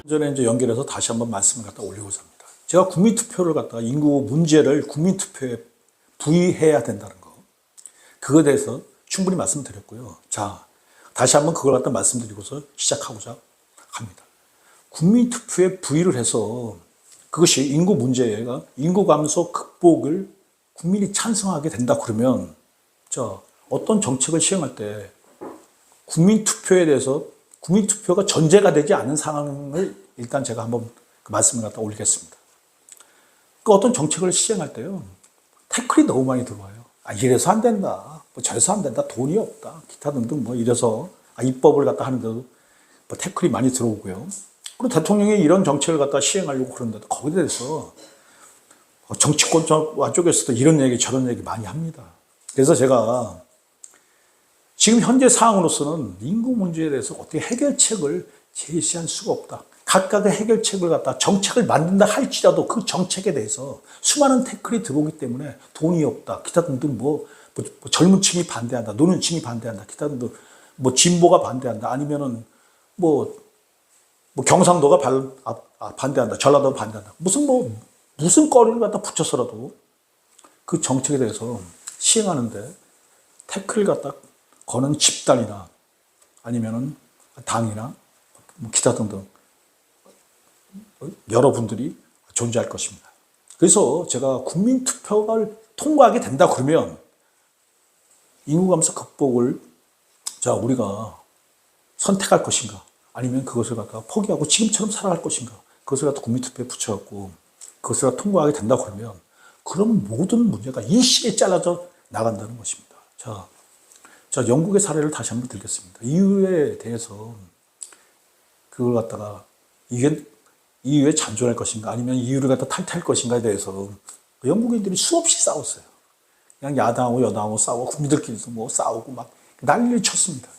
전에 이제 연결해서 다시 한번 말씀을 갖다 올리고자 합니다. 제가 국민투표를 갖다가 인구 문제를 국민투표에 부의해야 된다는 거. 그거에 대해서 충분히 말씀드렸고요. 자, 다시 한번 그걸 갖다 말씀드리고서 시작하고자 합니다. 국민투표에 부의를 해서 그것이 인구 문제가 인구 감소 극복을 국민이 찬성하게 된다 그러면 자, 어떤 정책을 시행할 때 국민투표에 대해서 국민투표가 전제가 되지 않은 상황을 일단 제가 한번 그 말씀을 갖다 올리겠습니다. 그 어떤 정책을 시행할 때요, 태클이 너무 많이 들어와요. 아, 이래서 안 된다. 뭐 저래서 안 된다. 돈이 없다. 기타 등등 뭐 이래서 입법을 갖다 하는데도 뭐 태클이 많이 들어오고요. 그리고 대통령이 이런 정책을 갖다 시행하려고 그러는데도 거기에 대해서 정치권 쪽에서도 이런 얘기 저런 얘기 많이 합니다. 그래서 제가 지금 현재 상황으로서는 인구 문제에 대해서 어떻게 해결책을 제시할 수가 없다. 각각의 해결책을 갖다 정책을 만든다 할지라도 그 정책에 대해서 수많은 태클이 들어오기 때문에 돈이 없다. 기타 등등 뭐 젊은 층이 반대한다. 노는 층이 반대한다. 기타 등등 뭐 진보가 반대한다. 아니면은 뭐 경상도가 반대한다. 전라도가 반대한다. 무슨 거리를 갖다 붙여서라도 그 정책에 대해서 시행하는데 태클을 갖다 거는 집단이나 아니면은 당이나 기타 등등 여러분들이 존재할 것입니다. 그래서 제가 국민투표를 통과하게 된다 그러면 인구감소 극복을 우리가 선택할 것인가 아니면 그것을 갖다가 포기하고 지금처럼 살아갈 것인가 그것을 갖다 국민투표에 붙여갖고 그것을 갖다 통과하게 된다 그러면 그럼 모든 문제가 일시에 잘라져 나간다는 것입니다. 자, 영국의 사례를 다시 한번 들겠습니다. EU에 대해서 그걸 갖다가 EU에 잔존할 것인가 아니면 EU를 갖다 탈퇴할 것인가에 대해서 영국인들이 수없이 싸웠어요. 그냥 야당하고 여당하고 싸우고 국민들끼리도 뭐 싸우고 막 난리를 쳤습니다.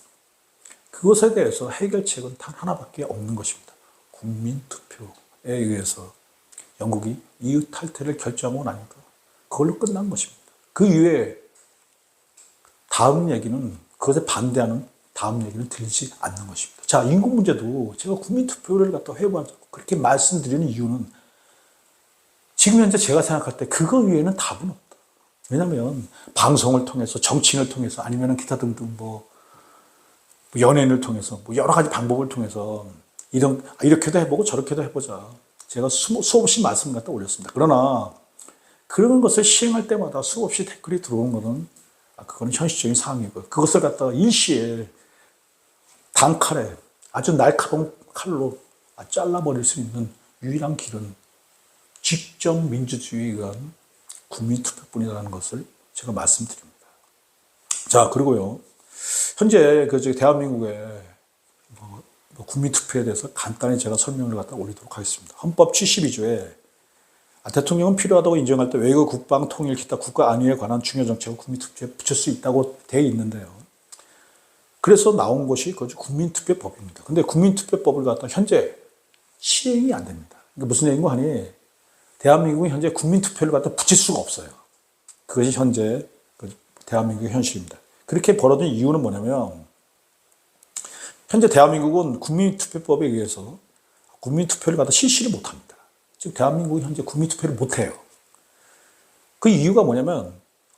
그것에 대해서 해결책은 단 하나밖에 없는 것입니다. 국민투표에 의해서 영국이 EU 탈퇴를 결정하고 나니까 그걸로 끝난 것입니다. 그 이후에 다음 얘기는 그것에 반대하는 다음 얘기는 들리지 않는 것입니다. 자, 인구 문제도 제가 국민투표를 갖다 회부하자고 그렇게 말씀드리는 이유는 지금 현재 제가 생각할 때 그거 위에는 답은 없다. 왜냐하면 방송을 통해서 정치인을 통해서 아니면 기타 등등 연예인을 통해서 여러 가지 방법을 통해서 이렇게도 해보고 저렇게도 해보자. 제가 수없이 말씀을 갖다 올렸습니다. 그러나 그런 것을 시행할 때마다 수없이 댓글이 들어오는 것은 그거는 현실적인 상황이고 그것을 갖다가 일시에 단칼에 아주 날카로운 칼로 잘라버릴 수 있는 유일한 길은 직접 민주주의에 의한 국민투표뿐이라는 것을 제가 말씀드립니다. 자, 그리고요. 현재 대한민국의 국민투표에 대해서 간단히 제가 설명을 갖다 올리도록 하겠습니다. 헌법 72조에 대통령은 필요하다고 인정할 때 외교, 국방, 통일, 기타 국가 안위에 관한 중요 정책을 국민투표에 붙일 수 있다고 되어 있는데요. 그래서 나온 것이 국민투표법입니다. 근데 국민투표법을 갖다 현재 시행이 안 됩니다. 그러니까 무슨 얘기인가 하니 대한민국이 현재 국민투표를 갖다 붙일 수가 없어요. 그것이 현재 대한민국의 현실입니다. 그렇게 벌어진 이유는 뭐냐면 현재 대한민국은 국민투표법에 의해서 국민투표를 갖다 실시를 못합니다. 즉 대한민국이 현재 국민투표를 못해요. 그 이유가 뭐냐면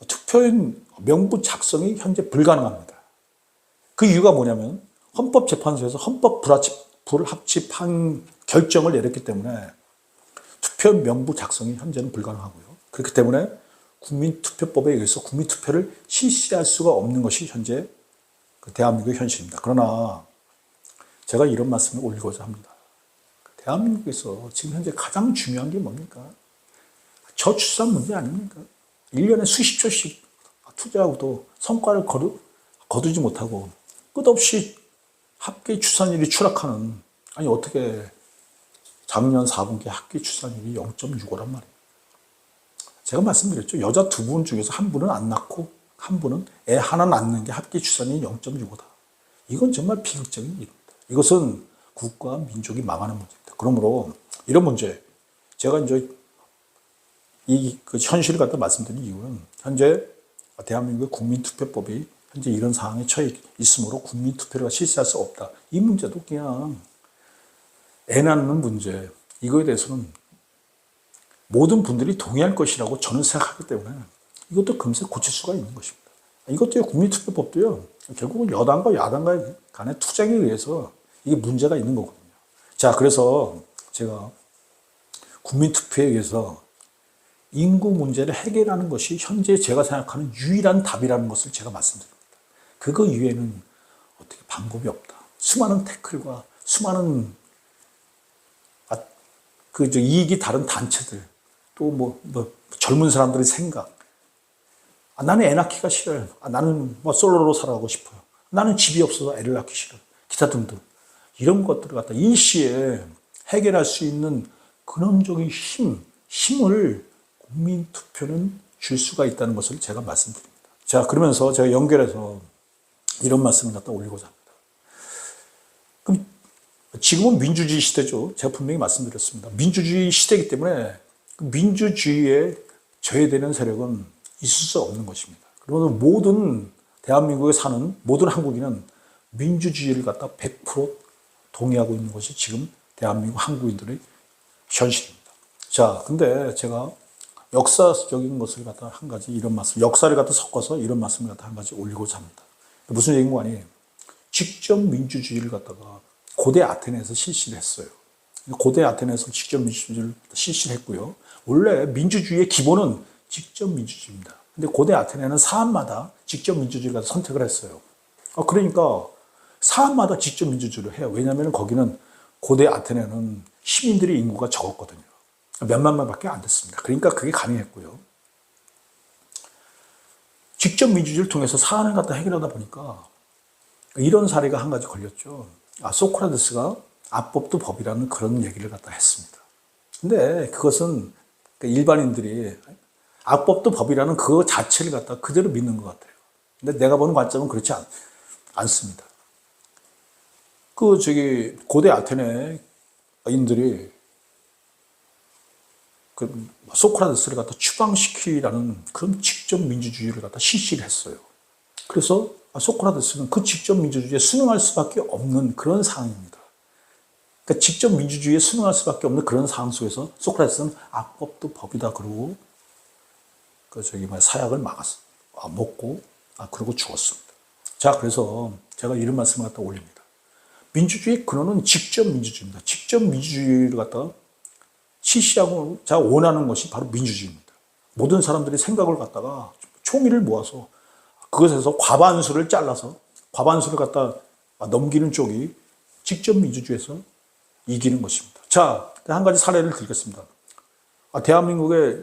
투표인 명부 작성이 현재 불가능합니다. 그 이유가 뭐냐면 헌법재판소에서 헌법 불합치판 결정을 내렸기 때문에 투표 명부 작성이 현재는 불가능하고요. 그렇기 때문에 국민투표법에 의해서 국민투표를 실시할 수가 없는 것이 현재 대한민국의 현실입니다. 그러나 제가 이런 말씀을 올리고자 합니다. 대한민국에서 지금 현재 가장 중요한 게 뭡니까? 저출산 문제 아닙니까? 1년에 수십 조씩 투자하고도 성과를 거두지 못하고 끝없이 합계 출산율이 추락하는 아니, 어떻게 작년 4분기 합계 출산율이 0.65란 말이에요. 제가 말씀드렸죠. 여자 두 분 중에서 한 분은 안 낳고 한 분은 애 하나 낳는 게 합계 출산율이 0.65다. 이건 정말 비극적인 일입니다. 이것은 국가와 민족이 망하는 문제입니다. 그러므로 이런 문제, 제가 이제 그 현실을 갖다 말씀드린 이유는 현재 대한민국의 국민투표법이 현재 이런 상황에 처해 있으므로 국민투표를 실시할 수 없다. 이 문제도 그냥 애 낳는 문제, 이거에 대해서는 모든 분들이 동의할 것이라고 저는 생각하기 때문에 이것도 금세 고칠 수가 있는 것입니다. 이것도요, 국민투표법도요, 결국은 여당과 야당 간의 투쟁에 의해서 이게 문제가 있는 거거든요. 자, 그래서 제가 국민투표에 의해서 인구 문제를 해결하는 것이 현재 제가 생각하는 유일한 답이라는 것을 제가 말씀드립니다. 그거 이외에는 어떻게 방법이 없다. 수많은 태클과 수많은 이익이 다른 단체들, 또 젊은 사람들의 생각. 나는 애 낳기가 싫어요. 나는 솔로로 살아가고 싶어요. 나는 집이 없어서 애를 낳기 싫어요. 기타 등등. 이런 것들을 갖다 일시에 해결할 수 있는 근원적인 힘을 국민투표는 줄 수가 있다는 것을 제가 말씀드립니다. 자, 그러면서 제가 연결해서 이런 말씀을 갖다 올리고자 합니다. 그럼 지금은 민주주의 시대죠. 제가 분명히 말씀드렸습니다. 민주주의 시대이기 때문에 민주주의에 저해되는 세력은 있을 수 없는 것입니다. 그러면 모든 대한민국에 사는 모든 한국인은 민주주의를 갖다 100% 동의하고 있는 것이 지금 대한민국 한국인들의 현실입니다. 자, 근데 제가 역사적인 것을 갖다 한 가지 이런 말씀, 역사를 갖다 섞어서 이런 말씀을 갖다 한 가지 올리고자 합니다. 무슨 얘기인 거 아니에요? 직접 민주주의를 갖다가 고대 아테네에서 실시를 했어요. 고대 아테네에서 직접 민주주의를 실시를 했고요. 원래 민주주의의 기본은 직접 민주주의입니다. 근데 고대 아테네는 사안마다 직접 민주주의를 선택을 했어요. 그러니까 사안마다 직접 민주주의를 해요. 왜냐하면 거기는 고대 아테네는 시민들의 인구가 적었거든요. 몇만 명밖에 안 됐습니다. 그러니까 그게 가능했고요. 직접 민주주의를 통해서 사안을 갖다 해결하다 보니까 이런 사례가 한 가지 걸렸죠. 소크라테스가 악법도 법이라는 그런 얘기를 갖다 했습니다. 근데 그것은 일반인들이 악법도 법이라는 그거 자체를 갖다 그대로 믿는 것 같아요. 근데 내가 보는 관점은 그렇지 않습니다. 고대 아테네인들이 소크라테스를 갖다 추방시키라는 그런 직접 민주주의를 갖다 실시를 했어요. 그래서 소크라테스는 그 직접 민주주의에 순응할 수밖에 없는 그런 상황입니다. 그러니까 직접 민주주의에 순응할 수밖에 없는 그런 상황 속에서 소크라테스는 악법도 법이다 그러고 사약을 먹고 그러고 죽었습니다. 자, 그래서 제가 이런 말씀을 갖다 올립니다. 민주주의의 근원은 직접 민주주의입니다. 직접 민주주의를 갖다가 실시하고 제가 원하는 것이 바로 민주주의입니다. 모든 사람들이 생각을 갖다가 총의를 모아서 그것에서 과반수를 잘라서 과반수를 갖다 넘기는 쪽이 직접 민주주의에서 이기는 것입니다. 자, 한 가지 사례를 들겠습니다. 대한민국에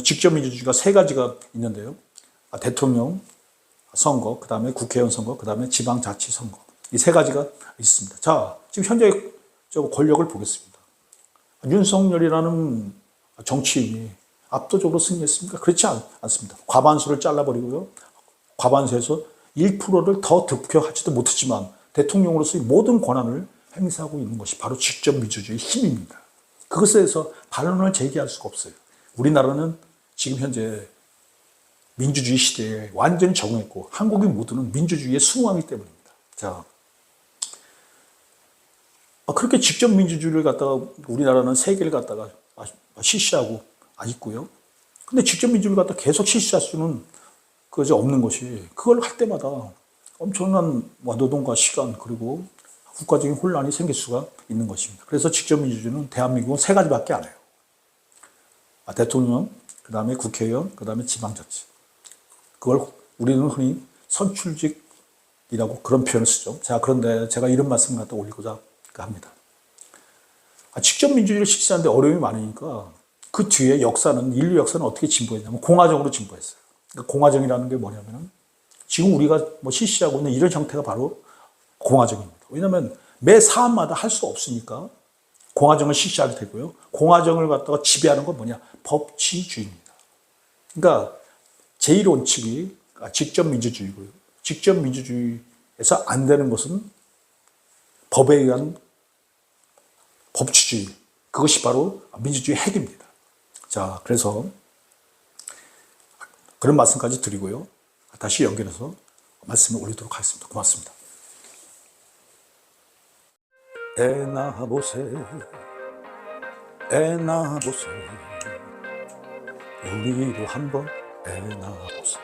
직접 민주주의가 세 가지가 있는데요. 대통령 선거, 그 다음에 국회의원 선거, 그 다음에 지방자치 선거. 이 세 가지가 있습니다. 자, 지금 현재 권력을 보겠습니다. 윤석열이라는 정치인이 압도적으로 승리했습니까? 그렇지 않습니다. 과반수를 잘라버리고요. 과반수에서 1%를 더 득표하지도 못했지만 대통령으로서의 모든 권한을 행사하고 있는 것이 바로 직접 민주주의의 힘입니다. 그것에 대해서 반론을 제기할 수가 없어요. 우리나라는 지금 현재 민주주의 시대에 완전히 적응했고 한국인 모두는 민주주의에 순응하기 때문입니다. 자, 그렇게 직접 민주주의를 갖다가 우리나라는 세계를 갖다가 실시하고 있고요. 근데 직접 민주주의를 갖다가 계속 실시할 수는 없는 것이 그걸 할 때마다 엄청난 노동과 시간 그리고 국가적인 혼란이 생길 수가 있는 것입니다. 그래서 직접 민주주의는 대한민국은 세 가지밖에 안 해요. 대통령, 그 다음에 국회의원, 그 다음에 지방자치. 그걸 우리는 흔히 선출직이라고 그런 표현을 쓰죠. 자, 그런데 제가 이런 말씀을 갖다 올리고자 합니다. 직접 민주주의를 실시하는데 어려움이 많으니까 그 뒤에 인류 역사는 어떻게 진보했냐면 공화정으로 진보했어요. 그러니까 공화정이라는 게 뭐냐면 지금 우리가 실시하고 있는 이런 형태가 바로 공화정입니다. 왜냐하면 매 사안마다 할 수 없으니까 공화정을 실시하게 되고요. 공화정을 갖다가 지배하는 건 뭐냐? 법치주의입니다. 그러니까 제1원칙이 직접민주주의고요. 직접민주주의에서 안 되는 것은 법에 의한 법치주의. 그것이 바로 민주주의 핵입니다. 자, 그래서 그런 말씀까지 드리고요. 다시 연결해서 말씀을 올리도록 하겠습니다. 고맙습니다. 애나보세 애나보세 우리도 한번 애나보세